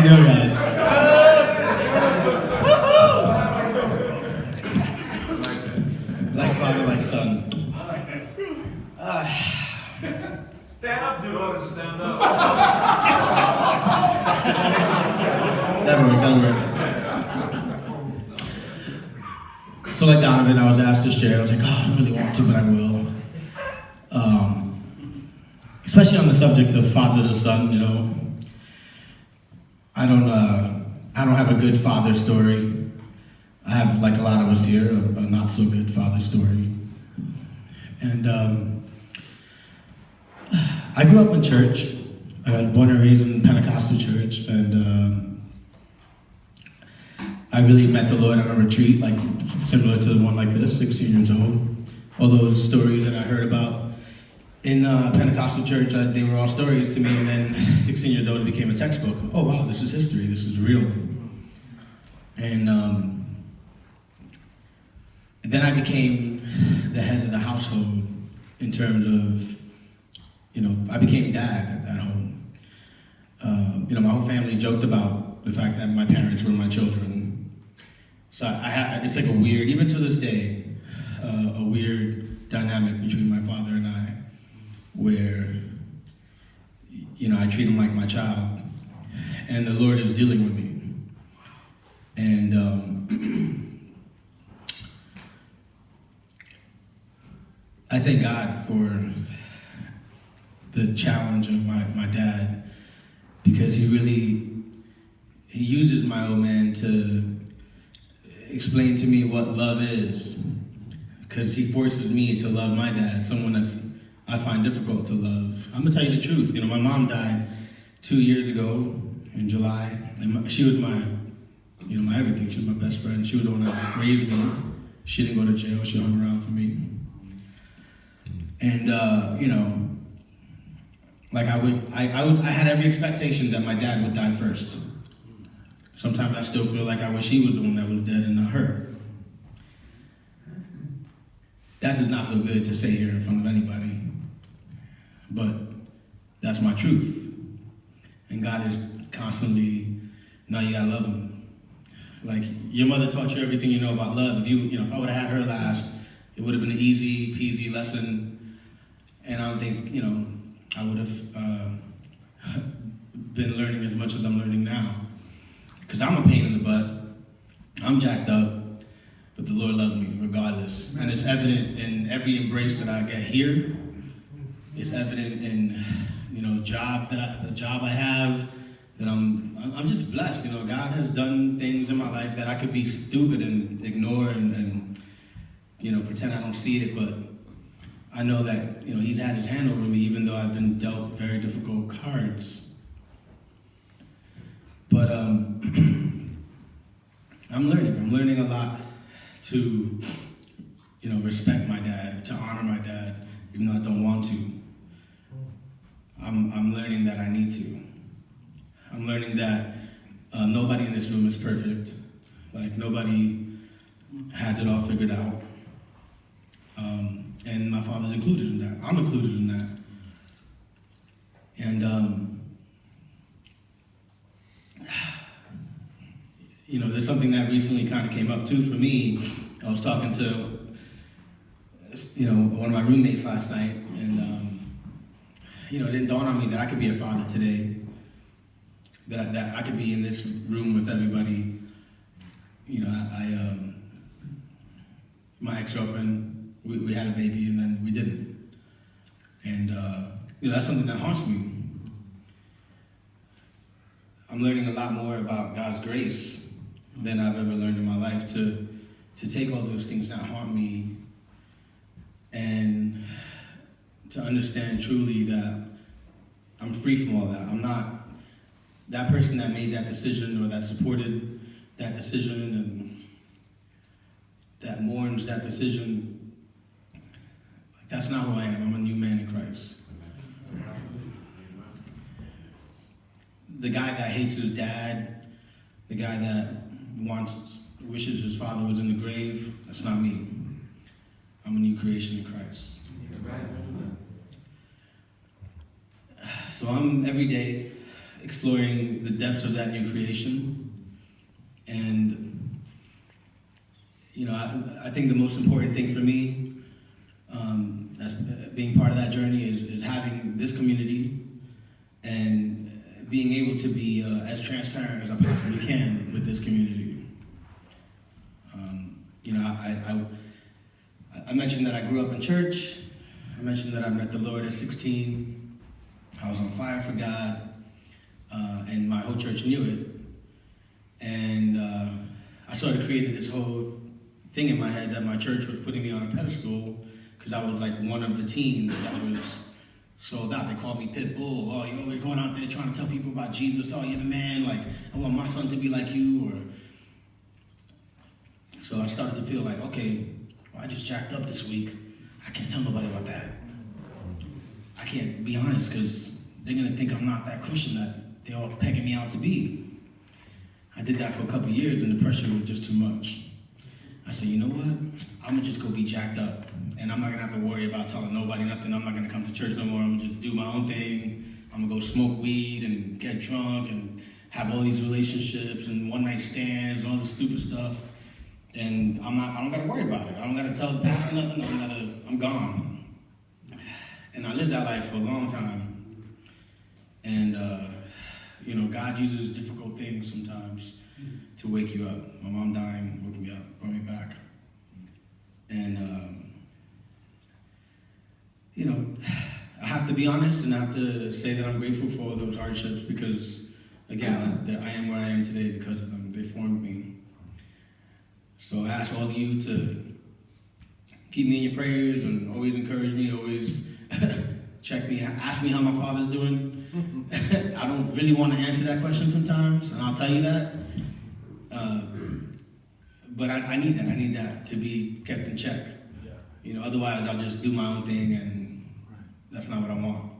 you doing, guys? Like father, like son. Stand up, dude. Stand up. That'll work. So like Donovan, I was asked to share. I was like, oh, I don't really want to, but I will. Especially on the subject of father to son, you know. I don't have a good father story. I have, like a lot of us here, a not so good father story. And I grew up in church. I was born and raised in Pentecostal church, and I really met the Lord on a retreat, like similar to the one like this, 16 years old. All those stories that I heard about in Pentecostal church, they were all stories to me, and then 16 years old, it became a textbook. Oh wow, this is history, this is real. And then I became the head of the household in terms of, I became dad at home. My whole family joked about the fact that my parents were my children. So it's like a weird, even to this day, a weird dynamic between my father and I, where, I treat him like my child, and the Lord is dealing with me. And I thank God for the challenge of my dad, because he uses my old man to explain to me what love is, because he forces me to love my dad, someone I find difficult to love. I'm gonna tell you the truth. My mom died 2 years ago in July, and she was my everything. She was my best friend. She was the one that raised me. She didn't go to jail. She hung around for me. And I had every expectation that my dad would die first. Sometimes I still feel like I wish he was the one that was dead and not her. That does not feel good to say here in front of anybody, but that's my truth. And God is constantly, no, you gotta love him. Like, your mother taught you everything you know about love. If I would have had her last, it would have been an easy peasy lesson, and I don't think, I would have been learning as much as I'm learning now. Because I'm a pain in the butt, I'm jacked up, but the Lord loves me regardless. And it's evident in every embrace that I get here. It's evident in, the job I have, that I'm just blessed. God has done things in my life that I could be stupid and ignore and pretend I don't see it, but I know that, he's had his hand over me, even though I've been dealt very difficult cards. But I'm learning a lot to, respect my dad, to honor my dad, even though I don't want to. I'm learning that I need to. I'm learning that nobody in this room is perfect. Like, nobody has it all figured out. And my father's included in that. I'm included in that. And, there's something that recently kind of came up too for me. I was talking to, one of my roommates last night, and, it didn't dawn on me that I could be a father today, that I could be in this room with everybody. My ex-girlfriend, we had a baby and then we didn't. And, that's something that haunts me. I'm learning a lot more about God's grace than I've ever learned in my life, to take all those things that haunt me and to understand truly that I'm free from all that. I'm not that person that made that decision or that supported that decision and that mourns that decision. That's not who I am. I'm a new man in Christ. The guy that hates his dad, the guy that wishes his father was in the grave, that's not me. I'm a new creation in Christ. So I'm every day exploring the depths of that new creation. And, you know, I think the most important thing for me, as being part of that journey, is having this community and being able to be as transparent as I possibly can with this community. You know, I mentioned that I grew up in church. I mentioned that I met the Lord at 16. I was on fire for God, and my whole church knew it. And I sort of created this whole thing in my head that my church was putting me on a pedestal because I was like one of the teens that was sold out. They called me Pit Bull. Oh, you're always going out there trying to tell people about Jesus. Oh, you're the man. Like, I want my son to be like you. Or so I started to feel like, okay, well, I just jacked up this week. I can't tell nobody about that. I can't be honest because they're going to think I'm not that Christian that they're all pegging me out to be. I did that for a couple of years and the pressure was just too much. I said, you know what? I'm going to just go be jacked up. And I'm not going to have to worry about telling nobody nothing. I'm not going to come to church no more. I'm going to just do my own thing. I'm going to go smoke weed and get drunk and have all these relationships and one-night stands and all this stupid stuff. And I don't got to worry about it. I don't got to tell the pastor nothing. I'm gone. And I lived that life for a long time. And, you know, God uses difficult things sometimes to wake you up. My mom dying woke me up, brought me back. And, you know, I have to be honest and I have to say that I'm grateful for all those hardships because, again, I am where I am today because of them. They formed me. So I ask all of you to keep me in your prayers and always encourage me, always check me, ask me how my father's doing. I don't really want to answer that question sometimes, and I'll tell you that. But I need that. I need that to be kept in check. Yeah. You know, otherwise I'll just do my own thing, and that's not what I want.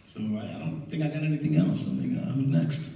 So I don't think I got anything else. I think, who's next?